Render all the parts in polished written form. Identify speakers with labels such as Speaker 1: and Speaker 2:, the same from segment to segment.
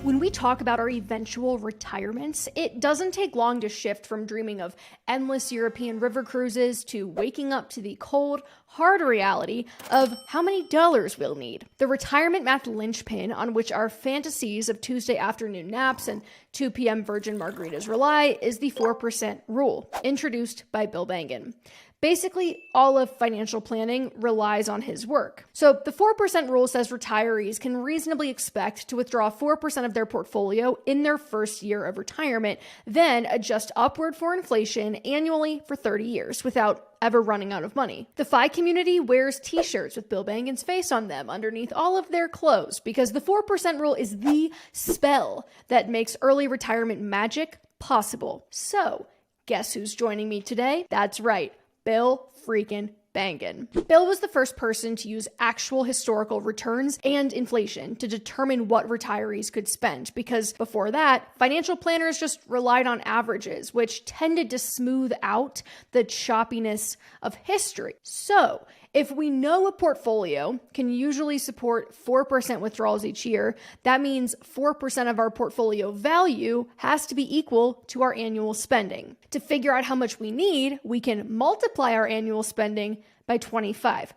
Speaker 1: When we talk about our eventual retirements, it doesn't take long to shift from dreaming of endless European river cruises to waking up to the cold, hard reality of how many dollars we'll need. The retirement math linchpin on which our fantasies of Tuesday afternoon naps and 2 p.m. virgin margaritas rely is the 4% rule, introduced by Bill Bengen. Basically, all of financial planning relies on his work. So the 4% rule says retirees can reasonably expect to withdraw 4% of their portfolio in their first year of retirement, then adjust upward for inflation annually for 30 years without ever running out of money. The FI community wears t-shirts with Bill Bengen's face on them underneath all of their clothes because the 4% rule is the spell that makes early retirement magic possible. So, guess who's joining me today? That's right. Bill freaking Bengen. Bill was the first person to use actual historical returns and inflation to determine what retirees could spend, because before that, financial planners just relied on averages, which tended to smooth out the choppiness of history. So, if we know a portfolio can usually support 4% withdrawals each year, that means 4% of our portfolio value has to be equal to our annual spending. To figure out how much we need, we can multiply our annual spending by 25,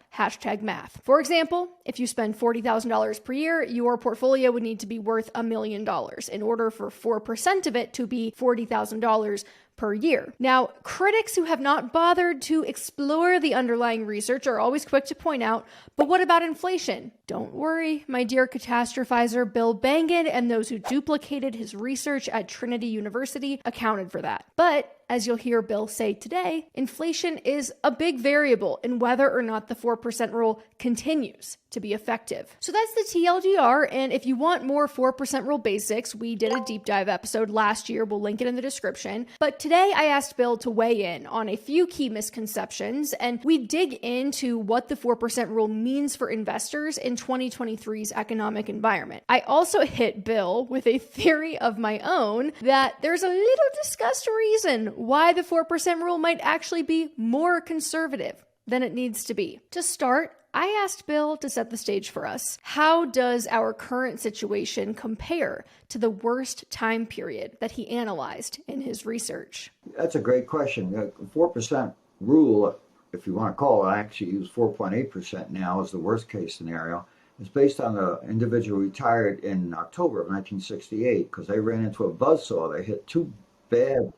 Speaker 1: #math. For example, if you spend $40,000 per year, your portfolio would need to be worth $1 million in order for 4% of it to be $40,000 per year. Now, critics who have not bothered to explore the underlying research are always quick to point out, but what about inflation? Don't worry, my dear catastrophizer, Bill Bengen and those who duplicated his research at Trinity University accounted for that. But as you'll hear Bill say today, inflation is a big variable in whether or not the 4% rule continues to be effective. So that's the TLDR, and if you want more 4% rule basics, we did a deep dive episode last year. We'll link it in the description. But today I asked Bill to weigh in on a few key misconceptions, and we dig into what the 4% rule means for investors in 2023's economic environment. I also hit Bill with a theory of my own that there's a little discussed reason why the 4% rule might actually be more conservative than it needs to be. To start, I asked Bill to set the stage for us. How does our current situation compare to the worst time period that he analyzed in his research?
Speaker 2: That's a great question. The 4% rule, if you want to call it, I actually use 4.8% now as the worst case scenario. It's based on the individual retired in October of 1968 because they ran into a buzzsaw. They hit two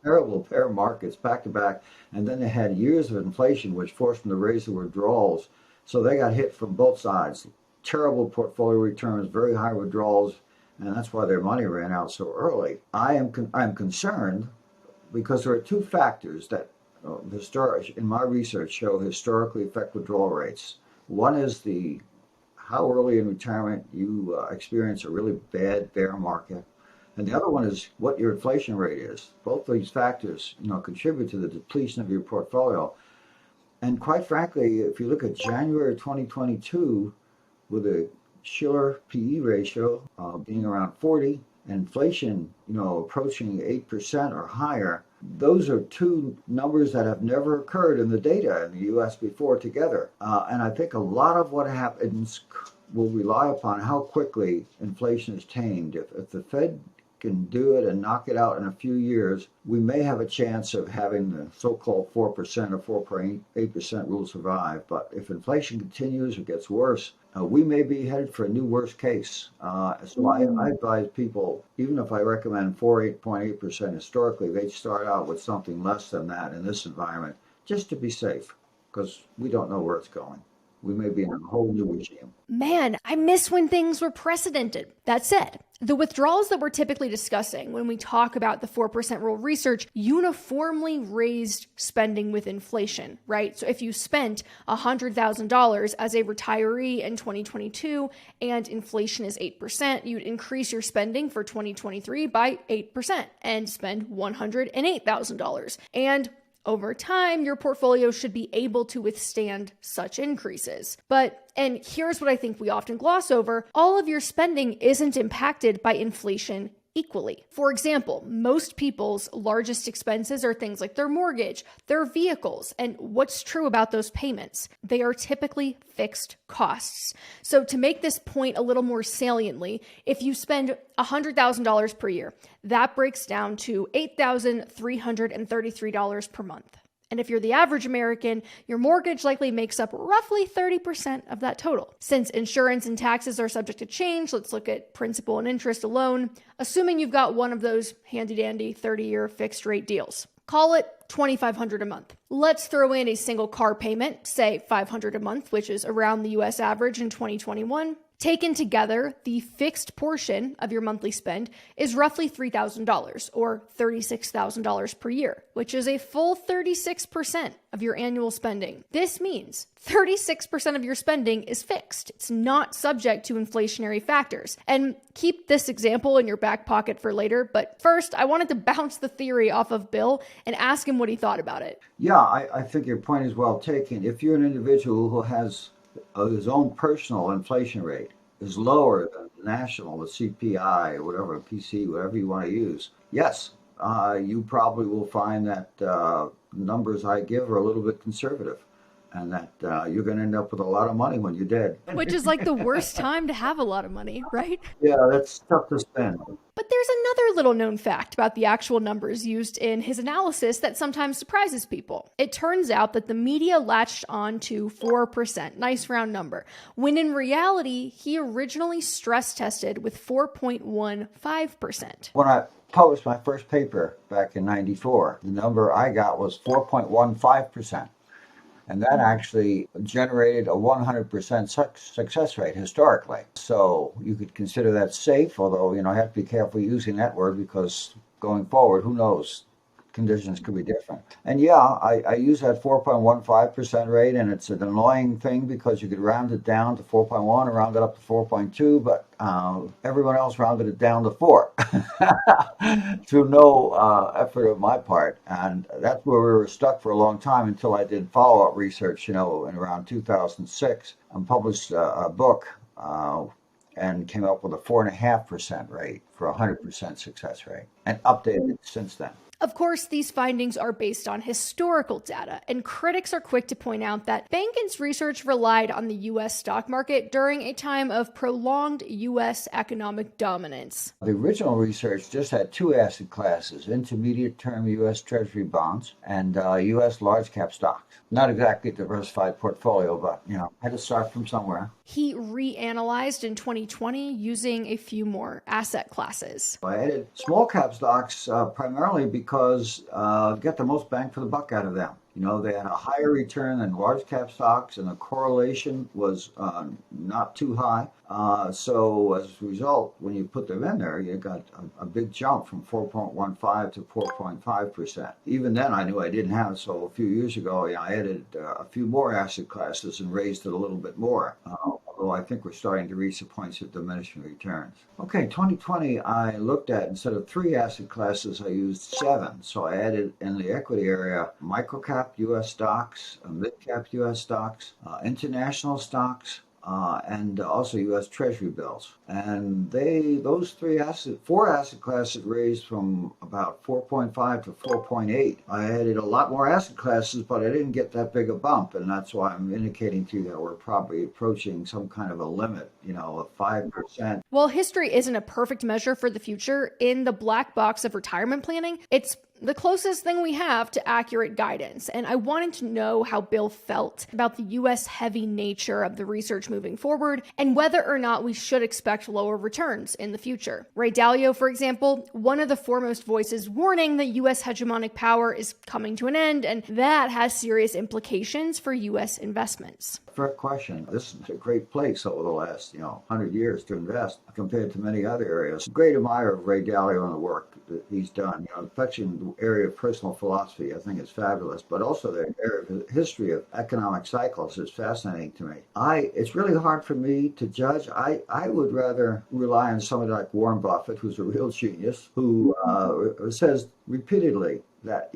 Speaker 2: terrible bear markets back to back, and then they had years of inflation which forced them to raise the withdrawals. So they got hit from both sides. Terrible portfolio returns, very high withdrawals, and that's why their money ran out so early. I'm concerned because there are two factors that in my research show historically affect withdrawal rates. One is how early in retirement you experience a really bad bear market. And the other one is what your inflation rate is. Both of these factors, contribute to the depletion of your portfolio. And quite frankly, if you look at January 2022, with a Shiller PE ratio being around 40, and inflation, approaching 8% or higher, those are two numbers that have never occurred in the data in the U.S. before together. And I think a lot of what happens will rely upon how quickly inflation is tamed. If the Fed can do it and knock it out in a few years, we may have a chance of having the so-called 4% or 4.8% rule survive. But if inflation continues or gets worse, we may be headed for a new worst case. So I advise people, even if I recommend 8.8% historically, they start out with something less than that in this environment, just to be safe, because we don't know where it's going. We may be in a whole new regime.
Speaker 1: Man, I miss when things were precedented. That said, the withdrawals that we're typically discussing when we talk about the 4% rule research uniformly raised spending with inflation, right? So if you spent $100,000 as a retiree in 2022 and inflation is 8%, you'd increase your spending for 2023 by 8% and spend $108,000. And over time, your portfolio should be able to withstand such increases. And here's what I think we often gloss over, all of your spending isn't impacted by inflation equally. For example, most people's largest expenses are things like their mortgage, their vehicles, and what's true about those payments? They are typically fixed costs. So to make this point a little more saliently, if you spend $100,000 per year, that breaks down to $8,333 per month. And if you're the average American, your mortgage likely makes up roughly 30% of that total. Since insurance and taxes are subject to change, let's look at principal and interest alone, assuming you've got one of those handy-dandy 30-year fixed rate deals. Call it $2,500 a month. Let's throw in a single car payment, say $500 a month, which is around the US average in 2021. Taken together, the fixed portion of your monthly spend is roughly $3,000 or $36,000 per year, which is a full 36% of your annual spending. This means 36% of your spending is fixed. It's not subject to inflationary factors. And keep this example in your back pocket for later. But first, I wanted to bounce the theory off of Bill and ask him what he thought about it.
Speaker 2: Yeah, I think your point is well taken. If you're an individual who has his own personal inflation rate is lower than the national, the CPI, or whatever, PC, whatever you want to use, yes, you probably will find that numbers I give are a little bit conservative, and that you're going to end up with a lot of money when you're dead.
Speaker 1: Which is like the worst time to have a lot of money, right?
Speaker 2: Yeah, that's tough to spend.
Speaker 1: But there's another little known fact about the actual numbers used in his analysis that sometimes surprises people. It turns out that the media latched on to 4%, nice round number, when in reality, he originally stress tested with 4.15%.
Speaker 2: When I published my first paper back in '94, the number I got was 4.15%. And that actually generated a 100% success rate historically. So you could consider that safe, although, I have to be careful using that word because going forward, who knows? Conditions could be different. And yeah, I use that 4.15% rate, and it's an annoying thing because you could round it down to 4.1 or round it up to 4.2, but everyone else rounded it down to 4 through no effort of my part. And that's where we were stuck for a long time until I did follow-up research, in around 2006, and published a book and came up with a 4.5% rate for a 100% success rate, and updated it since then.
Speaker 1: Of course, these findings are based on historical data, and critics are quick to point out that Bankin's research relied on the U.S. stock market during a time of prolonged U.S. economic dominance.
Speaker 2: The original research just had two asset classes: intermediate-term U.S. Treasury bonds and U.S. large-cap stocks. Not exactly a diversified portfolio, but, had to start from somewhere.
Speaker 1: He reanalyzed in 2020 using a few more asset classes.
Speaker 2: I added small-cap stocks primarily because get the most bang for the buck out of them. They had a higher return than large cap stocks, and the correlation was not too high. So as a result, when you put them in there, you got a big jump from 4.15 to 4.5%. Even then, I knew I didn't have it. So a few years ago, I added a few more asset classes and raised it a little bit more. Although I think we're starting to reach the points of diminishing returns. Okay, 2020, I looked at, instead of 3 asset classes, I used 7. So I added in the equity area microcap U.S. stocks, mid-cap U.S. stocks, international stocks, and also U.S. Treasury bills. And those 4 asset classes raised from about 4.5 to 4.8. I added a lot more asset classes, but I didn't get that big a bump, and that's why I'm indicating to you that we're probably approaching some kind of a limit, of 5%.
Speaker 1: While history isn't a perfect measure for the future, in the black box of retirement planning, it's the closest thing we have to accurate guidance. And I wanted to know how Bill felt about the U.S. heavy nature of the research moving forward and whether or not we should expect lower returns in the future. Ray Dalio, for example, one of the foremost voices warning that U.S. hegemonic power is coming to an end, and that has serious implications for U.S. investments.
Speaker 2: Fair question. This is a great place over the last, 100 years to invest compared to many other areas. Great admirer of Ray Dalio and the work that he's done. Especially in the area of personal philosophy, I think it's fabulous. But also the area of history of economic cycles is fascinating to me. It's really hard for me to judge. I would rather rely on somebody like Warren Buffett, who's a real genius, who says repeatedly, that,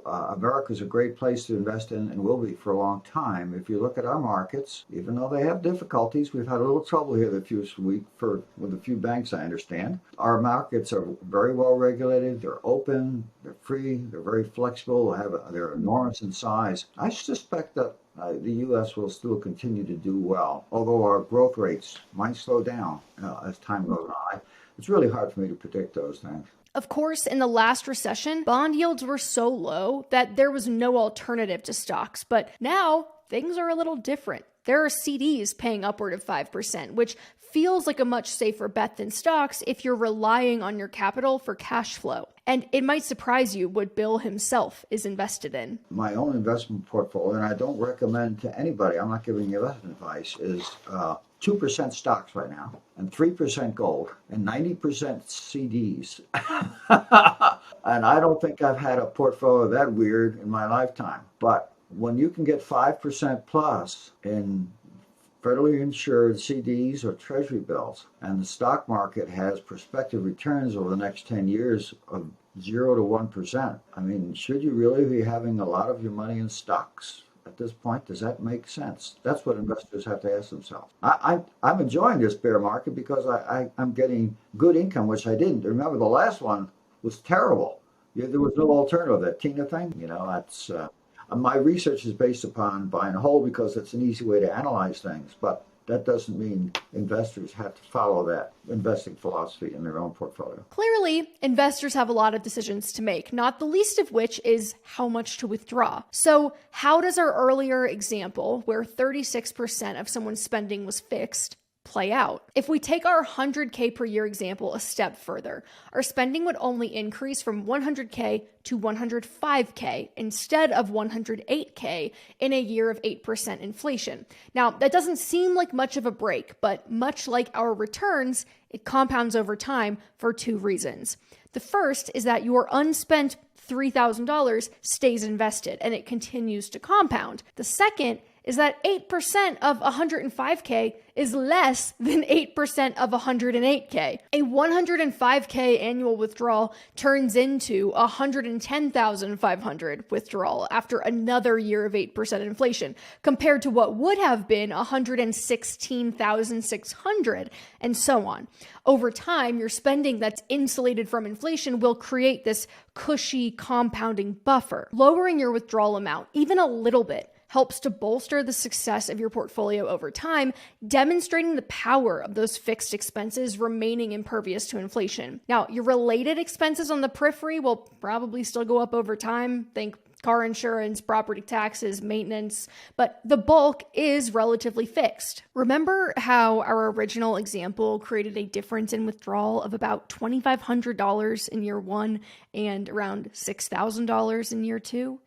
Speaker 2: America's a great place to invest in and will be for a long time. If you look at our markets, even though they have difficulties, we've had a little trouble here this week with a few banks, I understand. Our markets are very well regulated. They're open, they're free, they're very flexible, they're enormous in size. I suspect that the U.S. will still continue to do well, although our growth rates might slow down as time goes on. It's really hard for me to predict those things.
Speaker 1: Of course, in the last recession, bond yields were so low that there was no alternative to stocks. But now things are a little different. There are CDs paying upward of 5%, which feels like a much safer bet than stocks if you're relying on your capital for cash flow. And it might surprise you what Bill himself is invested in.
Speaker 2: My own investment portfolio, and I don't recommend to anybody, I'm not giving you investment advice, is 2% stocks right now, and 3% gold, and 90% CDs. And I don't think I've had a portfolio that weird in my lifetime. But when you can get 5% plus in federally insured CDs or treasury bills, and the stock market has prospective returns over the next 10 years of 0 to 1%, I mean, should you really be having a lot of your money in stocks at this point? Does that make sense? That's what investors have to ask themselves. I'm enjoying this bear market because I'm getting good income, which I didn't. Remember, the last one was terrible. There was no alternative. That TINA thing, that's... my research is based upon buy and hold because it's an easy way to analyze things, but that doesn't mean investors have to follow that investing philosophy in their own portfolio.
Speaker 1: Clearly, investors have a lot of decisions to make, not the least of which is how much to withdraw. So how does our earlier example, where 36% of someone's spending was fixed, play out? If we take our 100K per year example a step further, our spending would only increase from 100K to 105K instead of 108K in a year of 8% inflation. Now, that doesn't seem like much of a break, but much like our returns, it compounds over time for two reasons. The first is that your unspent $3,000 stays invested and it continues to compound. The second is that 8% of 105K is less than 8% of 108K. A 105K annual withdrawal turns into 110,500 withdrawal after another year of 8% inflation, compared to what would have been 116,600, and so on. Over time, your spending that's insulated from inflation will create this cushy compounding buffer. Lowering your withdrawal amount even a little bit helps to bolster the success of your portfolio over time, demonstrating the power of those fixed expenses remaining impervious to inflation. Now, your related expenses on the periphery will probably still go up over time. Think car insurance, property taxes, maintenance, but the bulk is relatively fixed. Remember how our original example created a difference in withdrawal of about $2,500 in year one and around $6,000 in year two?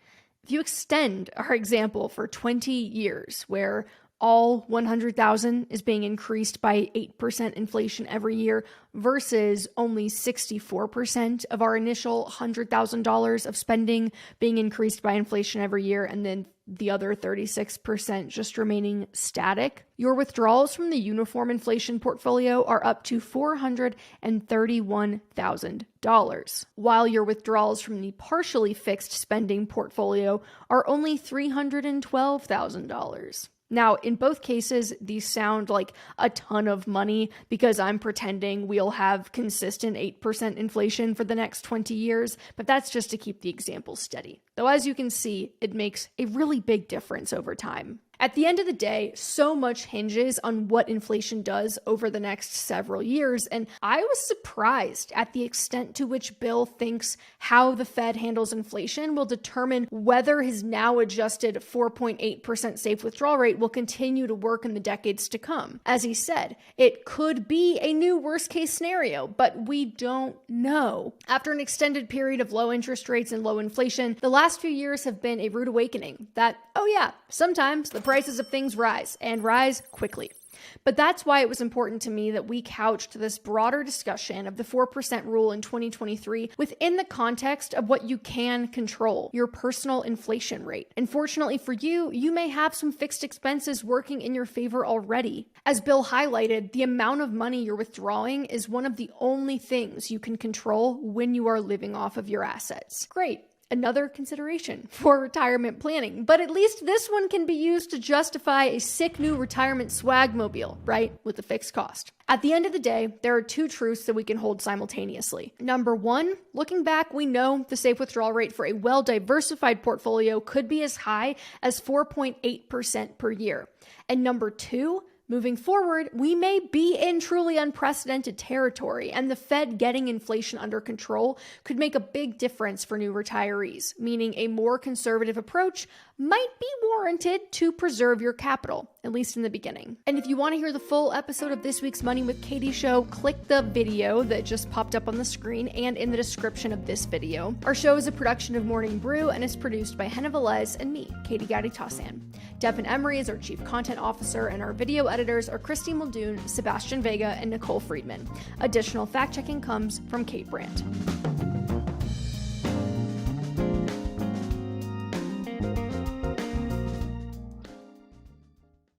Speaker 1: If you extend our example for 20 years, where all 100,000 is being increased by 8% inflation every year versus only 64% of our initial $100,000 of spending being increased by inflation every year, and then the other 36% just remaining static, your withdrawals from the uniform inflation portfolio are up to $431,000, while your withdrawals from the partially fixed spending portfolio are only $312,000. Now, in both cases, these sound like a ton of money because I'm pretending we'll have consistent 8% inflation for the next 20 years, but that's just to keep the example steady. Though as you can see, it makes a really big difference over time. At the end of the day, so much hinges on what inflation does over the next several years, and I was surprised at the extent to which Bill thinks how the Fed handles inflation will determine whether his now adjusted 4.8% safe withdrawal rate will continue to work in the decades to come. As he said, it could be a new worst-case scenario, but we don't know. After an extended period of low interest rates and low inflation, the last few years have been a rude awakening that, oh yeah, sometimes the prices of things rise, and rise quickly. But that's why it was important to me that we couched this broader discussion of the 4% rule in 2023 within the context of what you can control, your personal inflation rate. And fortunately for you, you may have some fixed expenses working in your favor already. As Bill highlighted, the amount of money you're withdrawing is one of the only things you can control when you are living off of your assets. Great. Another consideration for retirement planning, but at least this one can be used to justify a sick new retirement swagmobile, right? With a fixed cost. At the end of the day, there are two truths that we can hold simultaneously. Number one, looking back, we know the safe withdrawal rate for a well-diversified portfolio could be as high as 4.8% per year. And number two, moving forward, we may be in truly unprecedented territory, and the Fed getting inflation under control could make a big difference for new retirees, meaning a more conservative approach might be warranted to preserve your capital, at least in the beginning. And if you want to hear the full episode of this week's Money with Katie show, click the video that just popped up on the screen and in the description of this video. Our show is a production of Morning Brew and is produced by Henna Velez and me, Katie Gatti-Tassan. Devin Emery is our Chief Content Officer, and our video editors are Christy Muldoon, Sebastian Vega, and Nicole Friedman. Additional fact-checking comes from Kate Brandt.